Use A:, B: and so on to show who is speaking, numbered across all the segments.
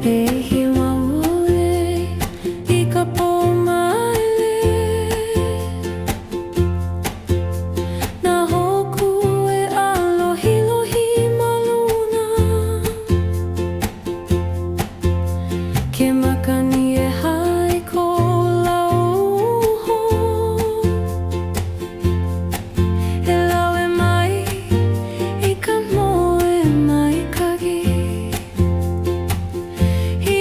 A: E hima ule I ka pōmaele Nā hoku e alohilohi ma luna Ke makani e hai ko lauho E lawe mai I ka moe mai kagi I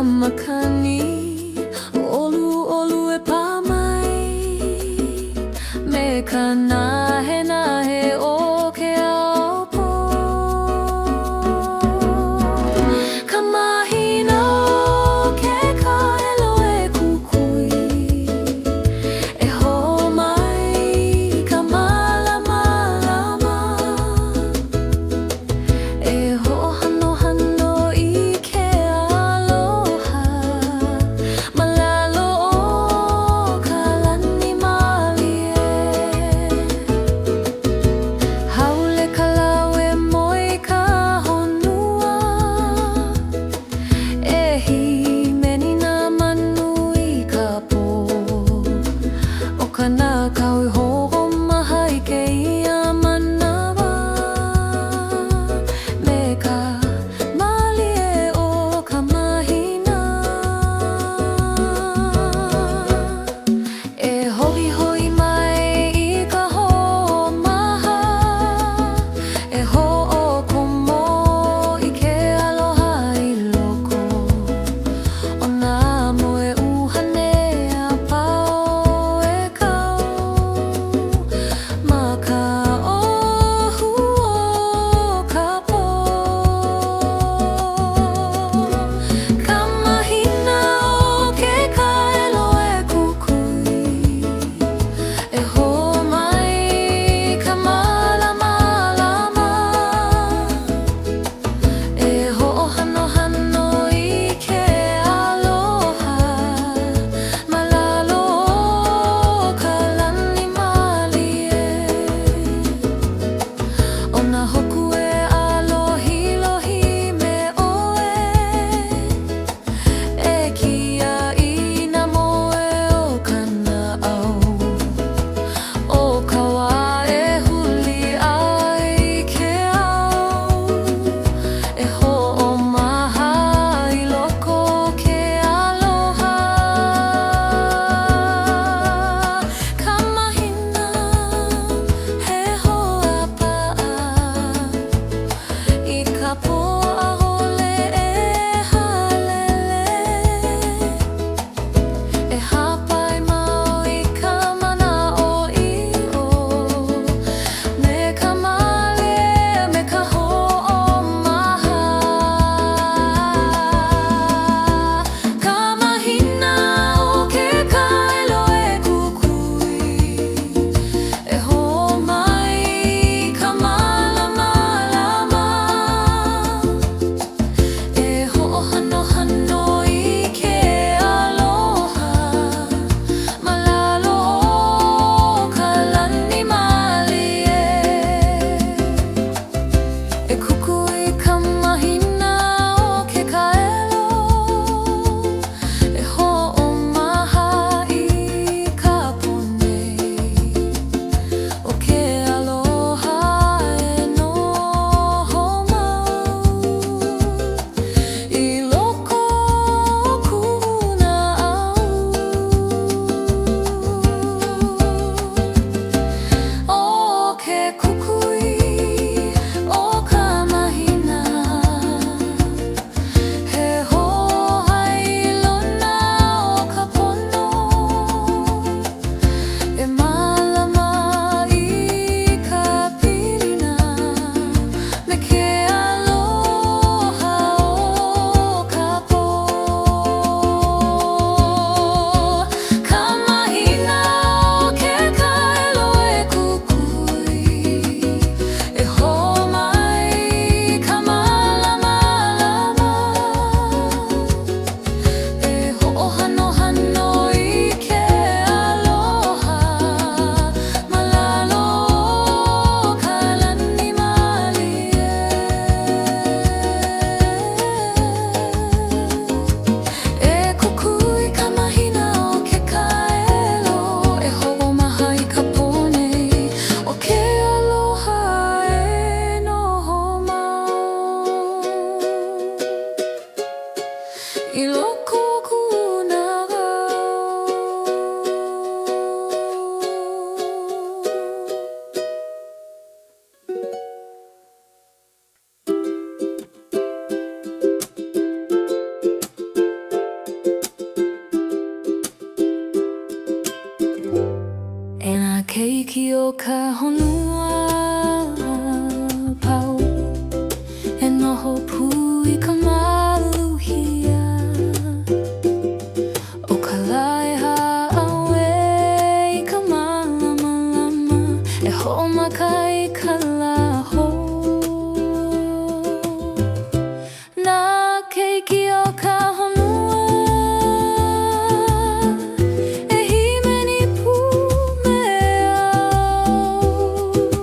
A: makani olu e pa mai me ka nahe o ke aupo ka mahina o ke kaelo e kukui e ho mai ka malama e ho hano i ke aloha keiki o ka honua pau e noho pū i ka maluhia o ka laiha awe i ka malamalama e ho'omaka i ka laho na keiki o ka honua e himeni pū me au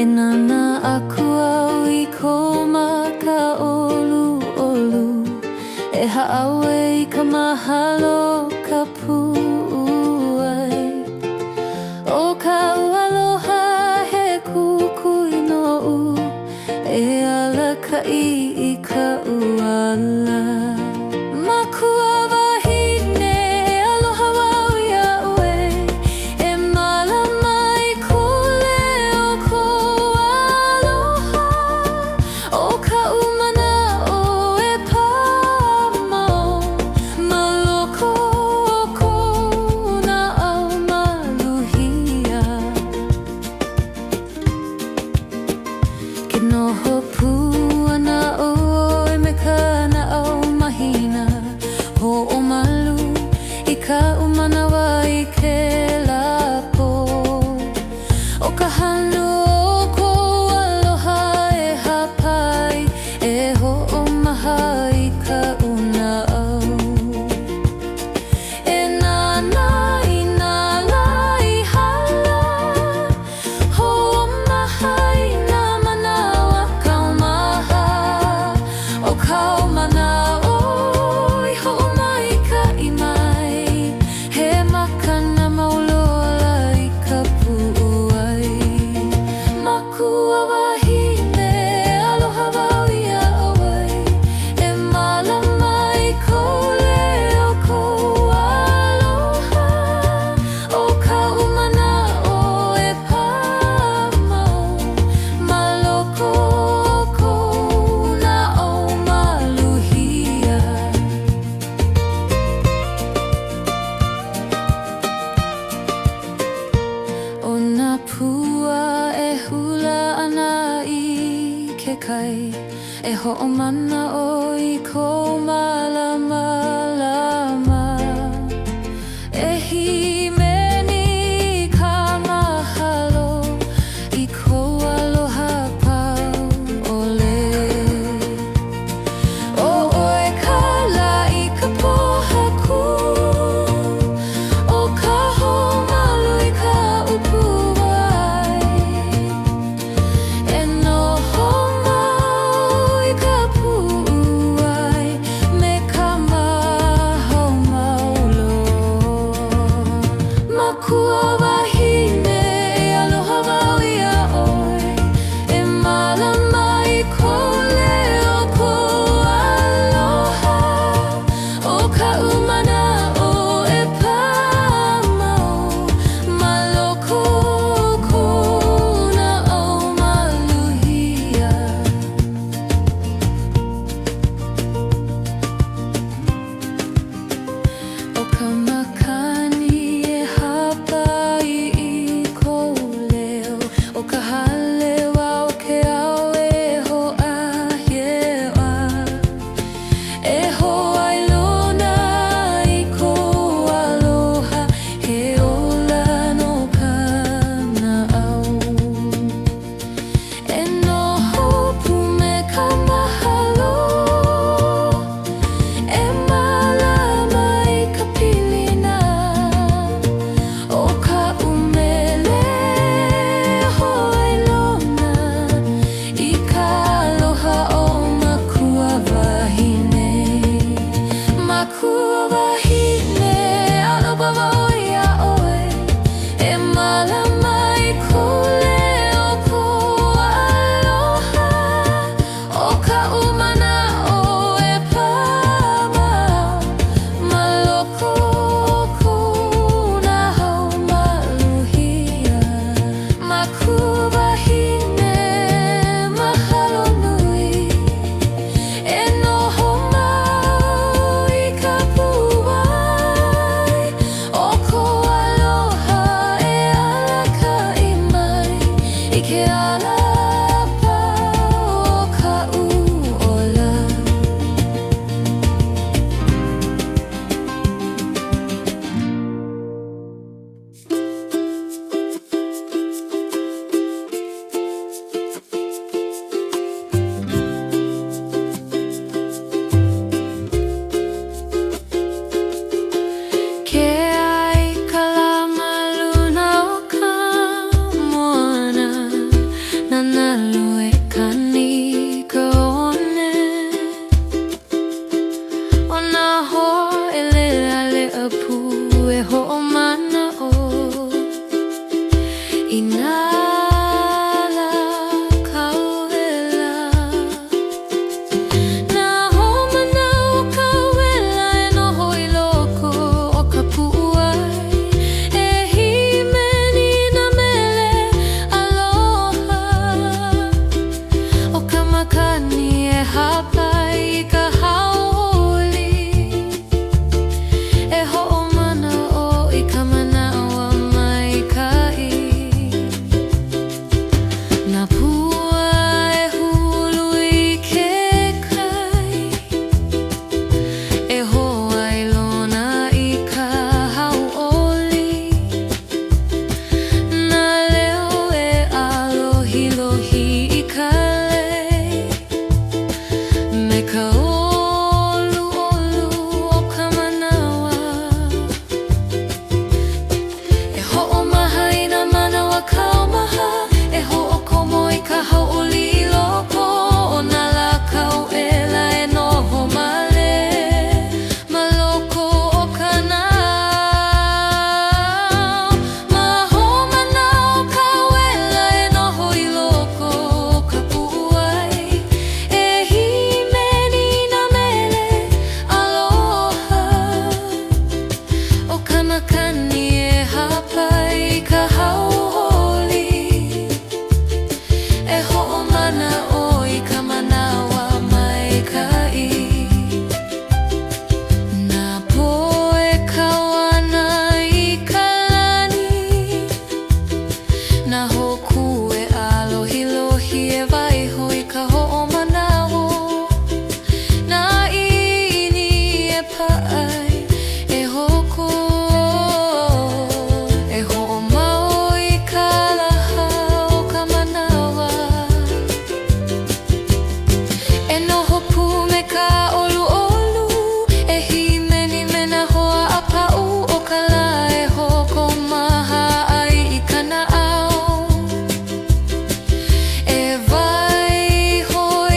A: E nana aku au I ko maka olu olu E ha'awe I ka mahalo ka pu'uai O ka aloha he kukui no'u E alaka'i I ka uala Makua wahine e aloha wau ia'oe E malama I ko leo ko aloha O ka mana'o e pāmau Maloko o kona au maluhia Ke noho puana oe me ka na'au mahina Ho'omalu I ka manawa I ke lapo O ka hanu o ko aloha e hapai E ho'omaha I ka una'au E nana I nā lai hala Ho'omaha I nā manawa kaumaha O kaumana'o I ho'omaika'i mai He makana maulola I ka pu'uai Makua wahine e aloha wau ia'oe E malama I ko leo ko aloha O ka mana'o e pāmau Maloko o kona au maluhia O nā pua e hula ana I ke kai E ho'omana o I ko malama lama E himeni I ka mahalo I ko aloha pau ole O oe ka la I ka pohaku O ka ho'omalu I ka upu'ai E noho mau I ka pu'uai Me ka mahau maulo Makua wahine e aloha wau ia'oe E malama I ko leo ko aloha O ka mana'o e pāmau Maloko o kona au maluhia O ka makani e hapa e ho'omana'o inala kauela na ho'omana'o kauela e noho I loko o ka pu'uai e himeni na mele aloha o ka makani e hapai I ka hau'oli e ho'omana'o I ka manawa maika'i na pua e hulu I ke kai e ho'ailona I ka hau'oli na leo e alohilohi I ka lei me ka olu'olu o ka manawa e ho'omaha I nā manawa kaumaha e ho'okomo I ka hau'oli I loko o nā la kau'ela e noho male ma loko o ka nao ma ho'omana'o kau'ela e noho I loko o ka pu'uai e himeni na mele aloha o ka makani e hapai I ka hau'oli e ho'omana'o I ka manawa maika'i na poe kauana I ka lani na hoku e alohilohi e waiho I ka ho'omana'o na ini e pa'ai e hoko e ho'omao I ka laha o ka manawa e noho pu me ka olu'olu e himeni me na hoa a pa'u o ka la e hokomaha ai I ka na'au e waiho I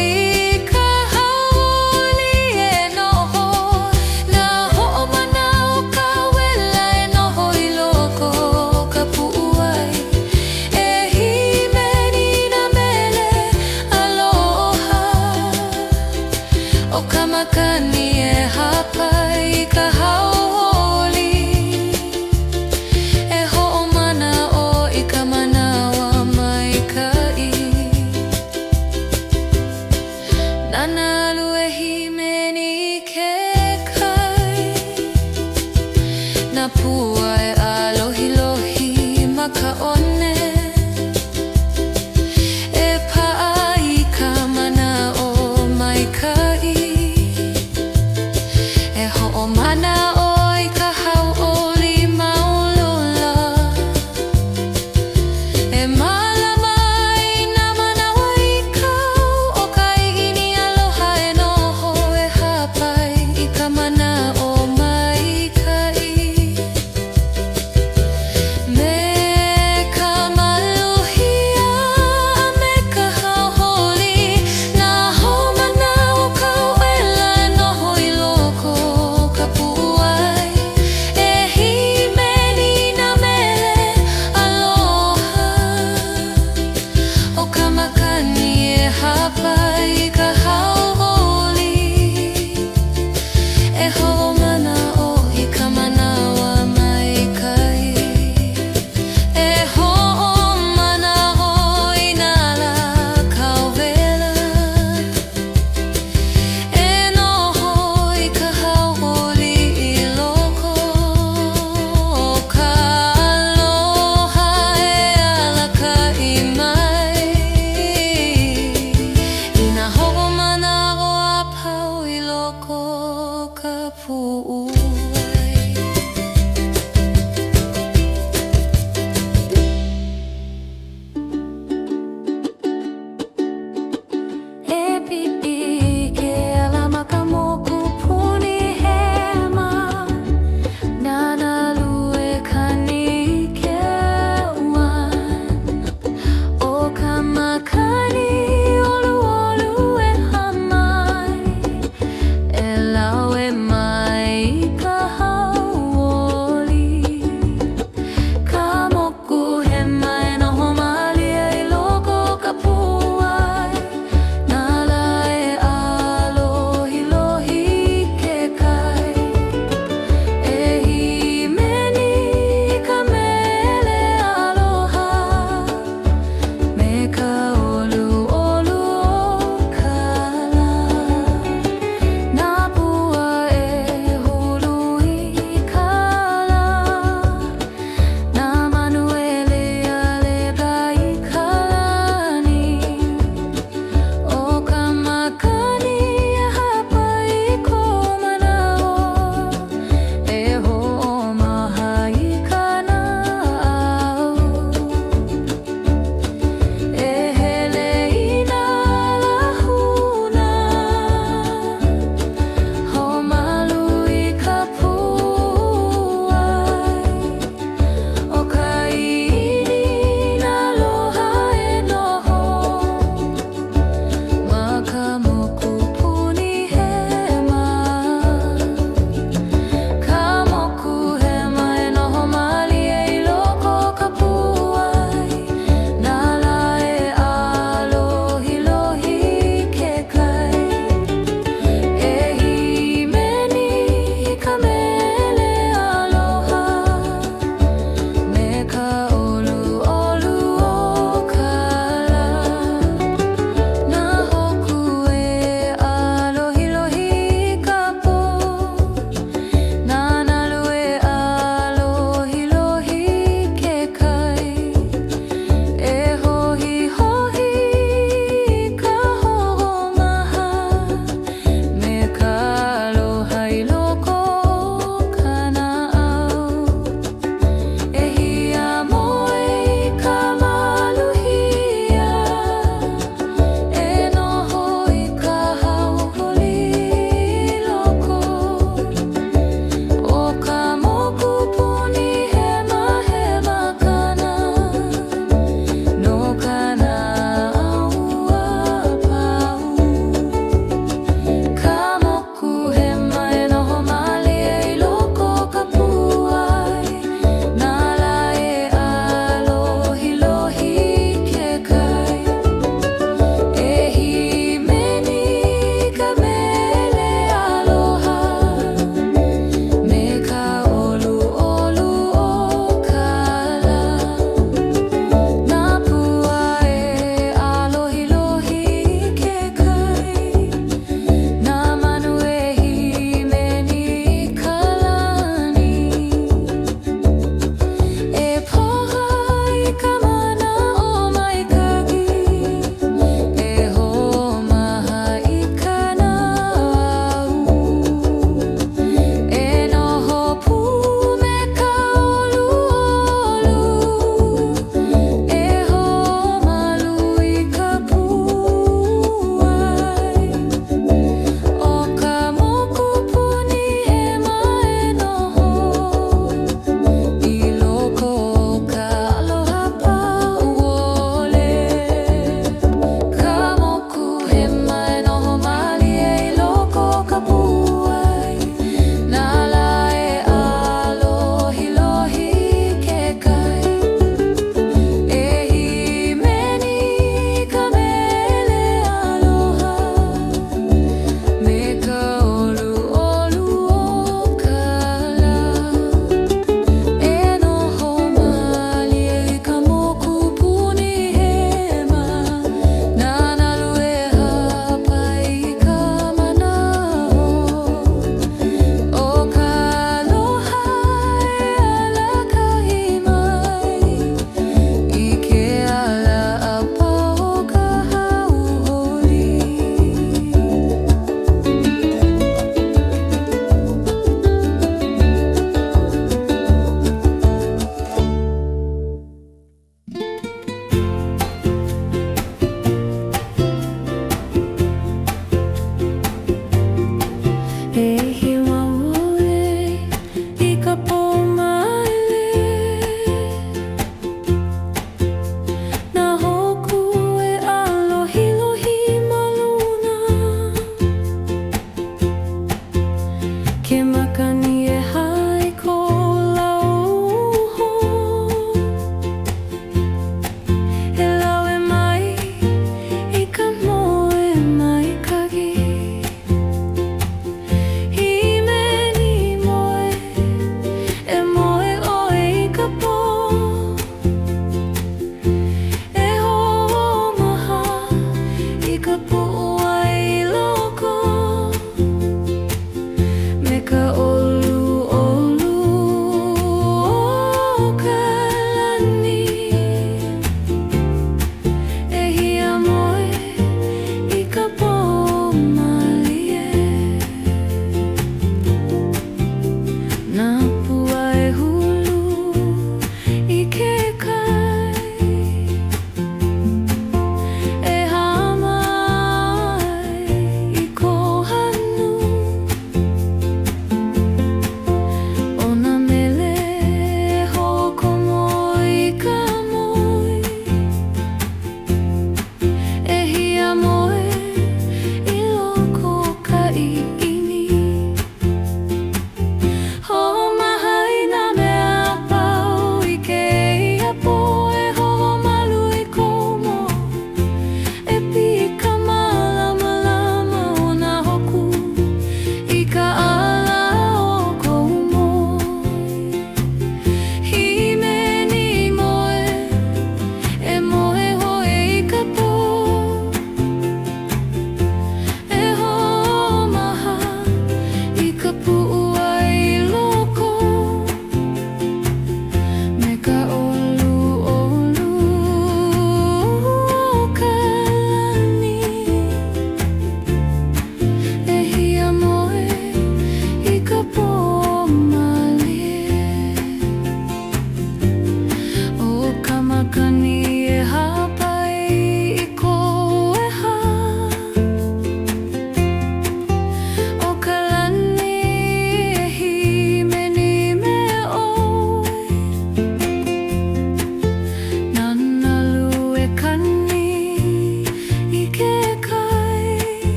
A: ka hau'oli e noho na ho'omana'o kau'ela e noho I loko o ka pu'uai e himeni na mele aloha o ka makani e hapai I ka hau'oli e ho'omana'o I ka manawa maika'i nana alu e himeni I ke kai na pua e alohilohi ma ka one e pa'a I ka mana'o maika'i e ho'omana'o I ka hau'oli maulula e malama I nā manawa I kau o ka i'ini aloha e noho e hapai I ka mana'o maika'i me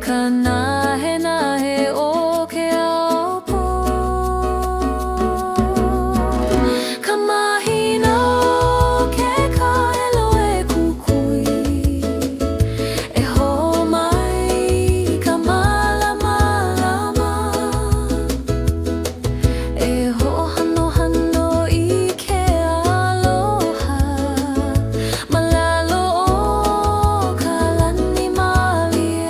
A: ka nahe o ke aupo. Ka mahina o ke kaelo e kukui, e ho'o mai ka malamalama, e ho'ohanohano i ke aloha, malalo o ka lani malie.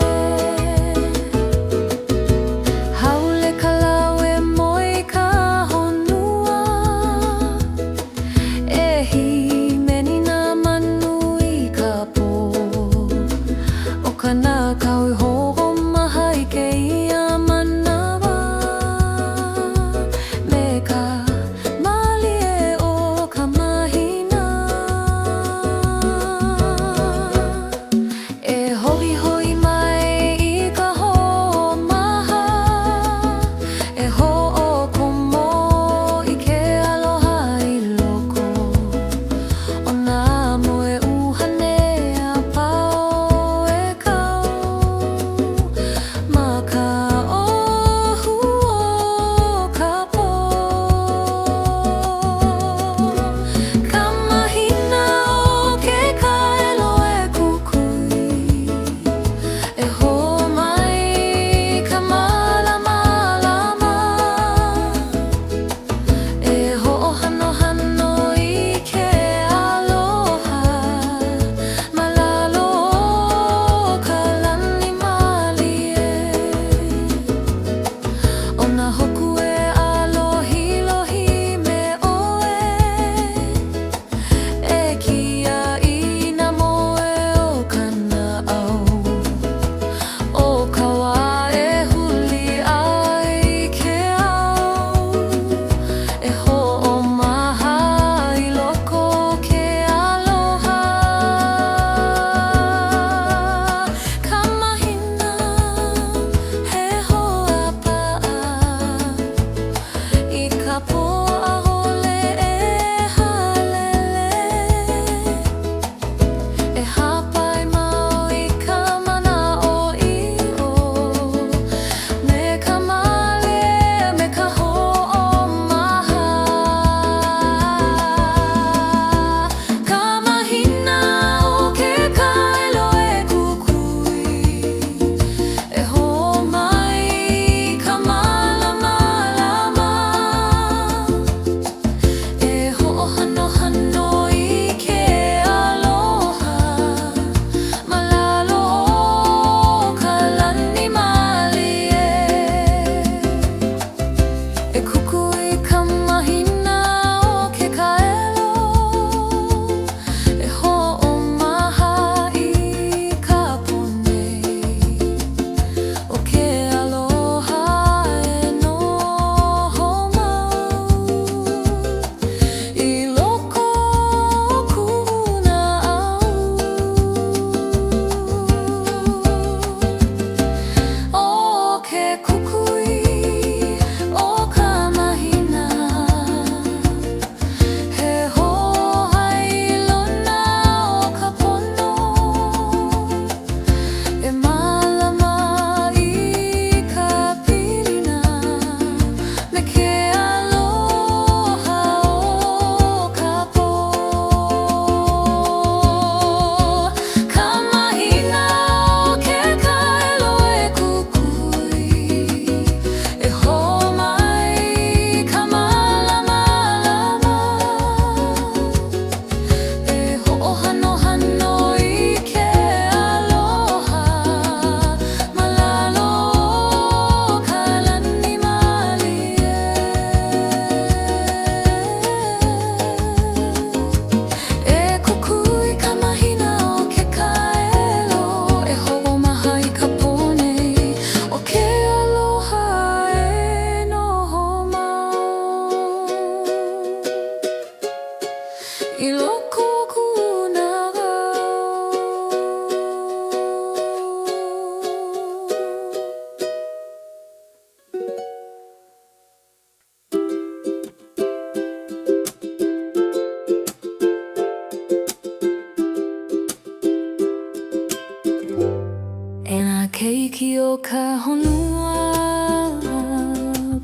A: keiki o ka honua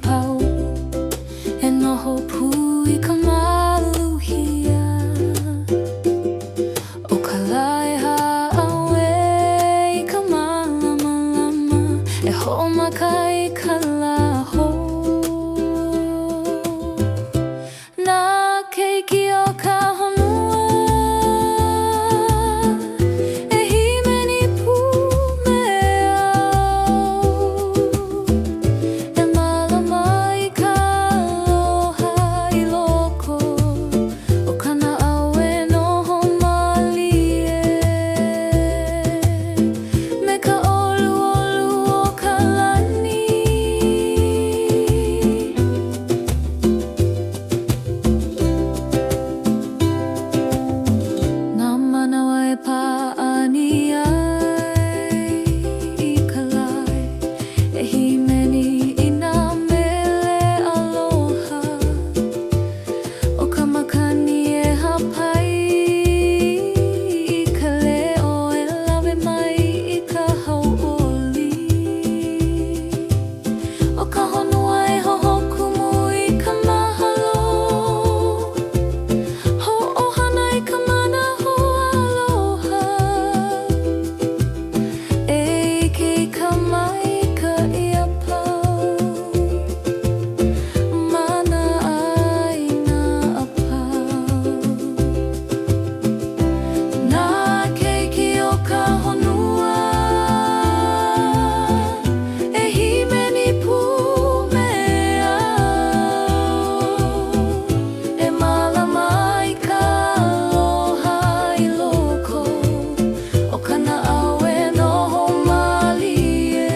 A: pau e noho pū I ka maluhia o ka laiha awe I ka malamalama e ho'omaka I ka laho na keiki o ka honua e himeni pū me au e malama I ka aloha I loko o kana awe noho malie me ka olu olu o ka lani na manawa e pa'ani ai I ka lai e himeni I nā mele aloha o ka makani e hapai I ka leo e lawe mai I ka hau'oli o ka honua e hohokumu I ka mahalo ho'ohana I ka manaho aloha e ke ka maika ia pau mana ai na apau na keiki o ka honua e himeni pū me au e malama I ka aloha I loko o kana awe noho malie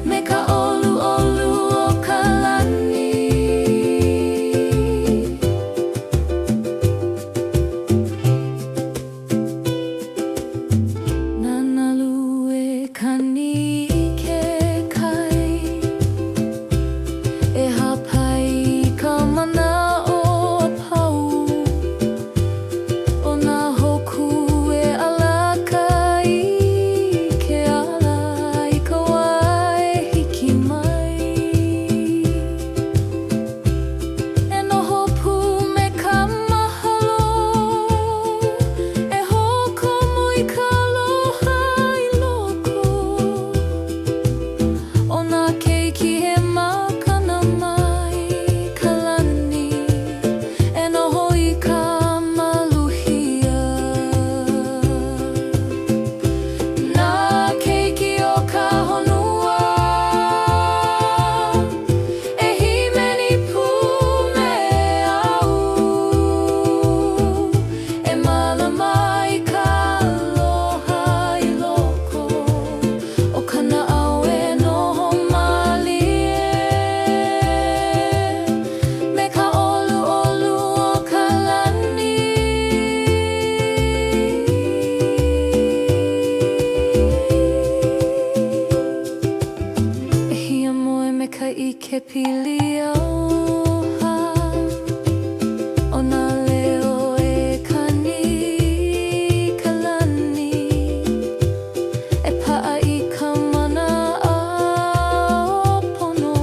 A: me ka olu olu o ka lani Nanalu e kani I ke kai e hapai I ka mana'o apau o nā hoku e alaka I ke ala I ka wā e hiki mai e noho pū me ka mahalo e hokomo I ka aloha I loko o nā keiki he makana mai ka lani e noho I ka maluhia na keiki o ka honua e himeni pū me au e malama I ka aloha I loko o kana awe noho malie me ka olu olu o ka lani e hia moe me ka ike pili oha o nā leo e kani ka lani e pa'a I ka mana a pono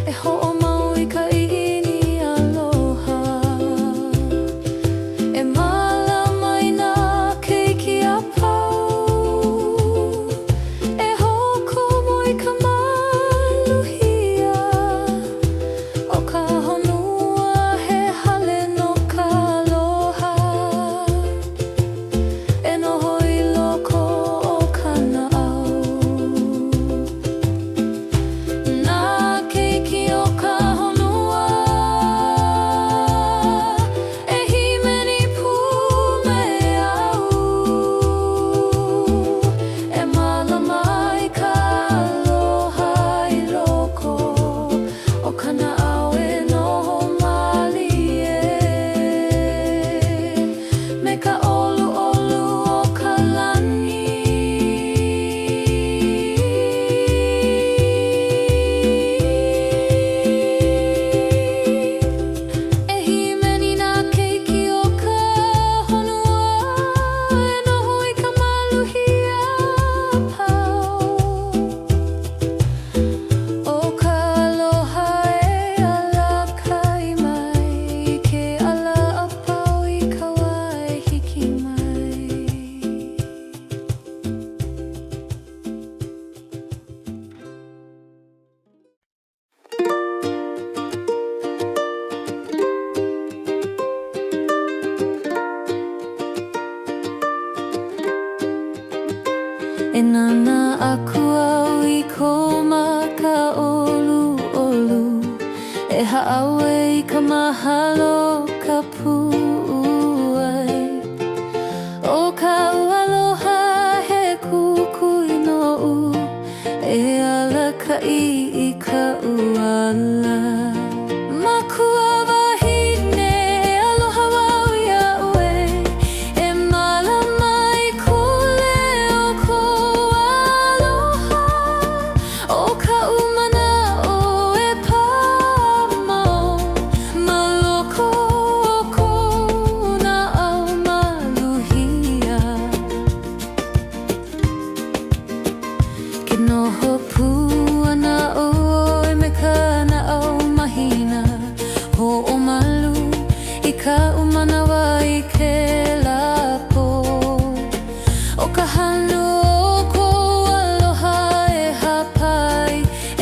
A: e ho'omau I ka i'ini aloha e malama I nā keiki a pau e hokomo I ka maluhia E nana aku au I ko makaolu olu E ha'awe I ka mahalo ka pu'uai O ka aloha he kukui no'u E alaka'i I ka uala Makua wahine E aloha wau ia'oe E malama I ko leo ko aloha O ka umana'o e pāmau Maloko o kona au maluhia Ke noho puana oe me ka na'au mahina Ho'omalu I ka umanawa I ke lapo O ka hanu o ko aloha e hapai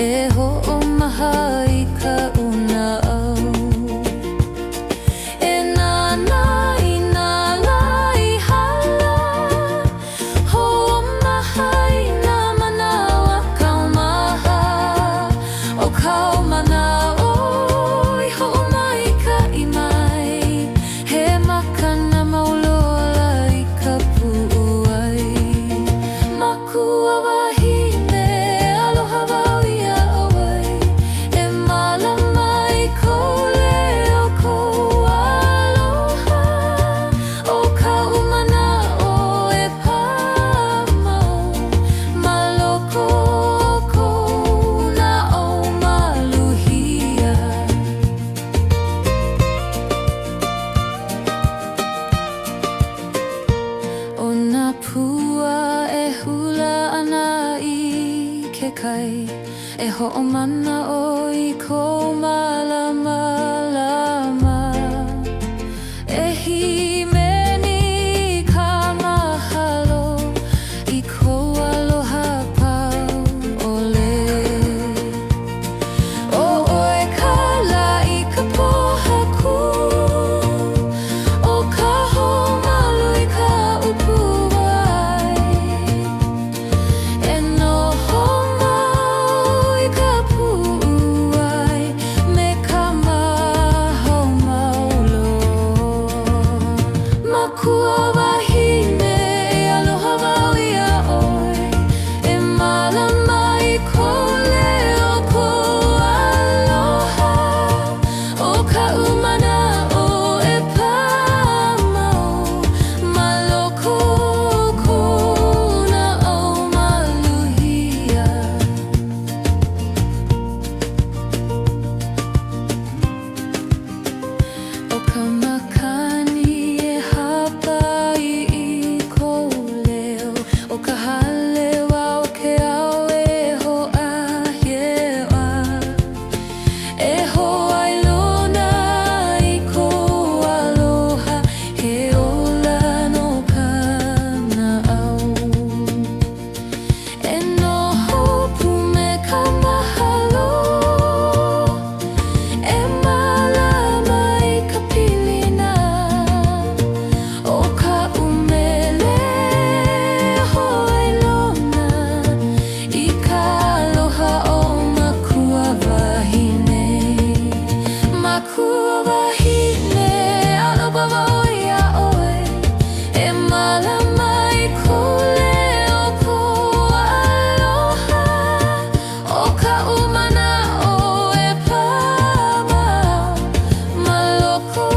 A: E ho'omaha I ka una'au E nana I nala I hala Ho'omaha I nā manawa kaumaha O kaumana'o I ho'omaika'i mai He makana maulola I ka pu'uai Makua wahine E aloha wau ia'oe E malama I ko leo ko aloha O ka umana'o e pāmau Maloko o kona au maluhia O nā pua e hula ana I ke kai E ho'omana o I ko malama lama E himeni I ka mahalo I ko aloha pau ole O oe kala I ka pohaku O ka ho'omalu I ka upuai E noho mau I ka pu'uai Me ka mahau maulo Makua wahine E aloha wau ia'oe E malama I ko leo ko aloha O ka umana'o e pāmau Maloko o kona au maluhia O ka makani e hapai I ko leo O ka hale wau ke au e ho'ahie'a E ho'ailona I ko aloha He ola no ka na'au E noho pu me ka mahalo E malama I ka pilina O ka umele ho'ailona I ka aloha o makua wahine Makua wahine Aloha wau ia'oe E malama I ko leo ko aloha O ka umana'o e pāmau Maloko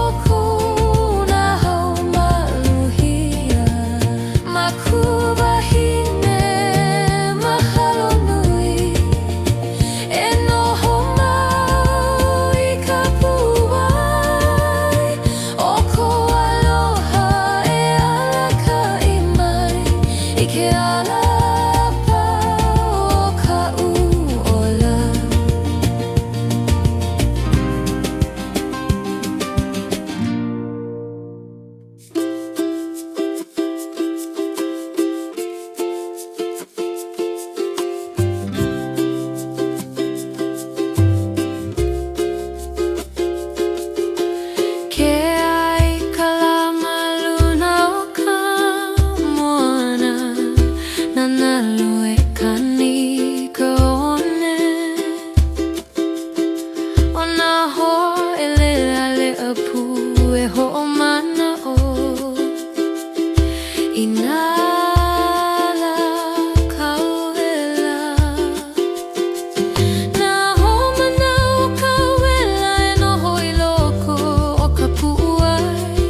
A: o kona au maluhia Makua wahine Mahalo nui E noho mau I ka pu'uai O ko aloha e alaka'i mai I ke ala pau o ka u'ola Ke ai ka lama luna o ka moana Na nalo e kani ka one ona ho e le apu e ho o mana o inala kauela na ho mana o kauela e noho I loko o ka pu'uai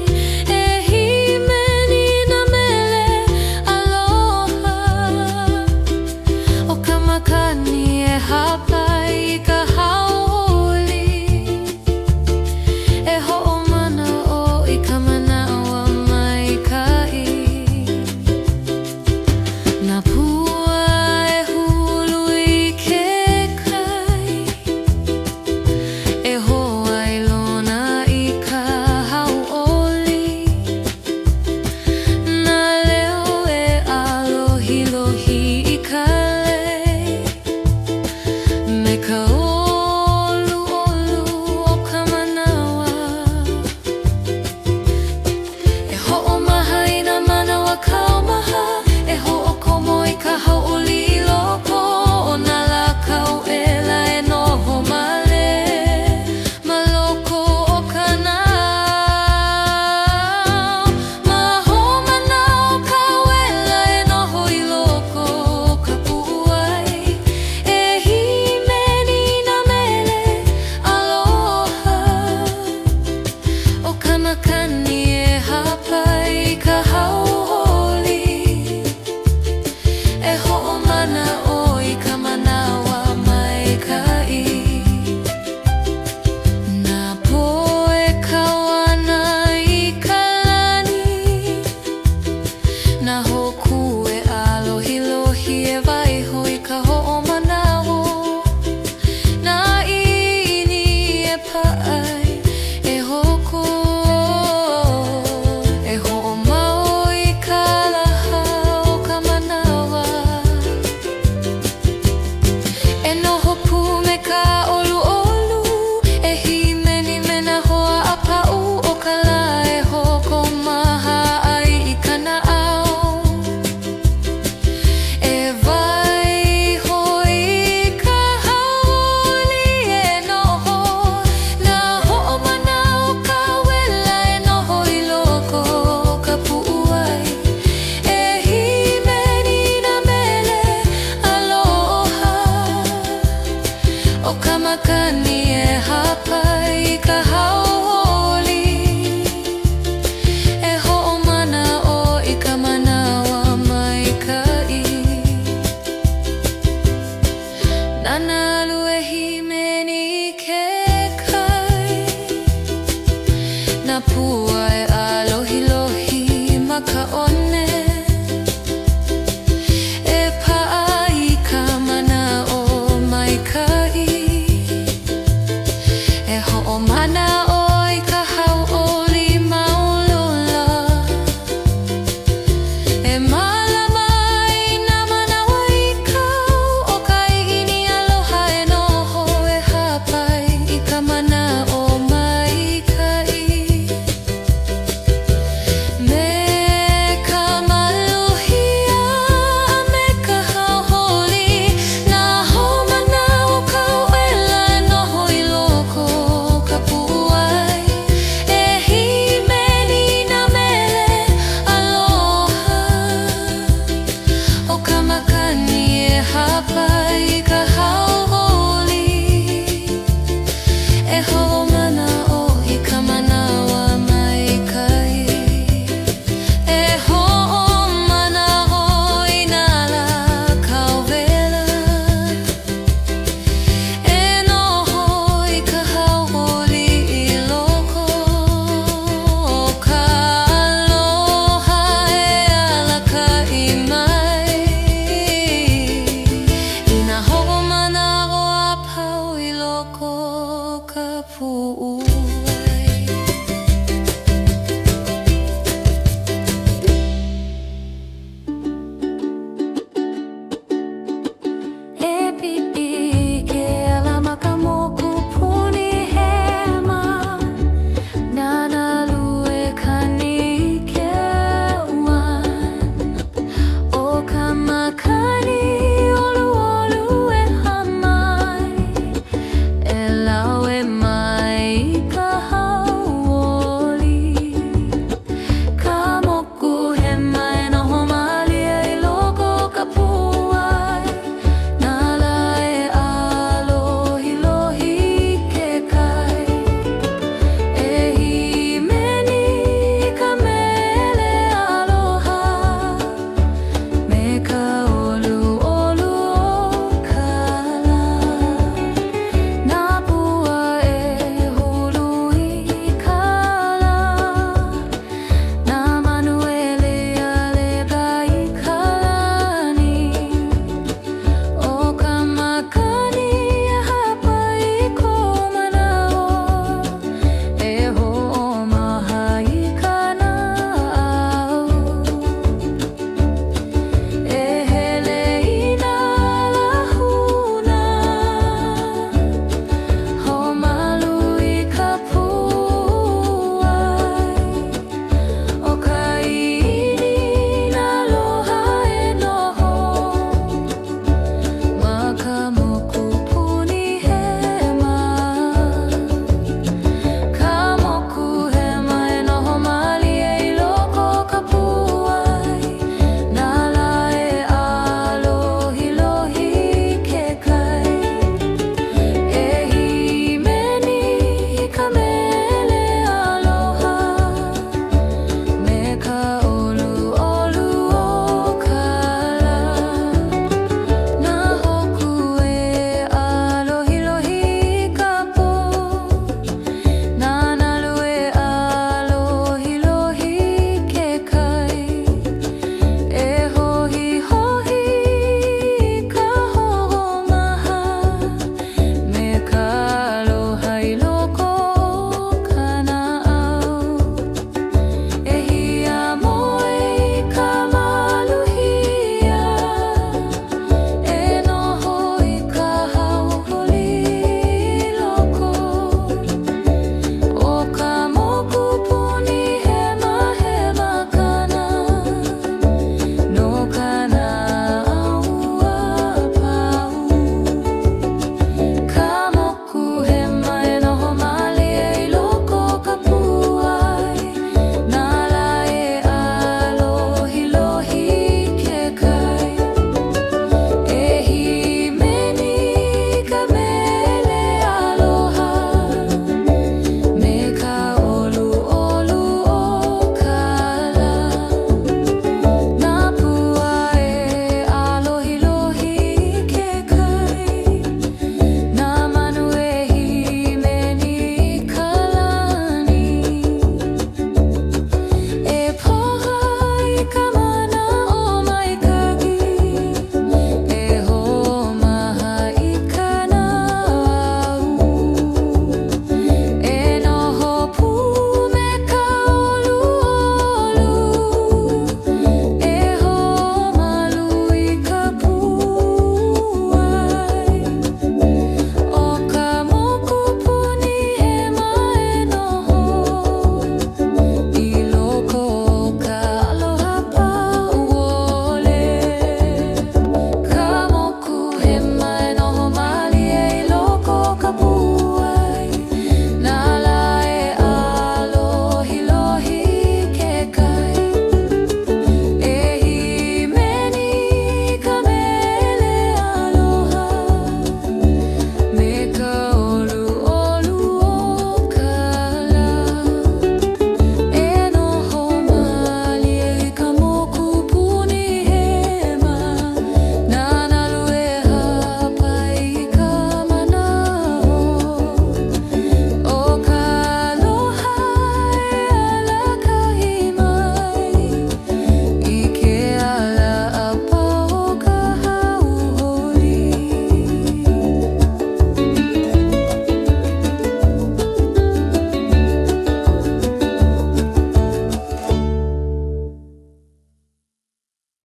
A: e himeni na mele aloha o ka makani e hapai ka hauoli e ho'o mana o I ka manawa mai kai na pua e hulu I ke kai e hoa I lona I ka hauoli na leo e alohi lohi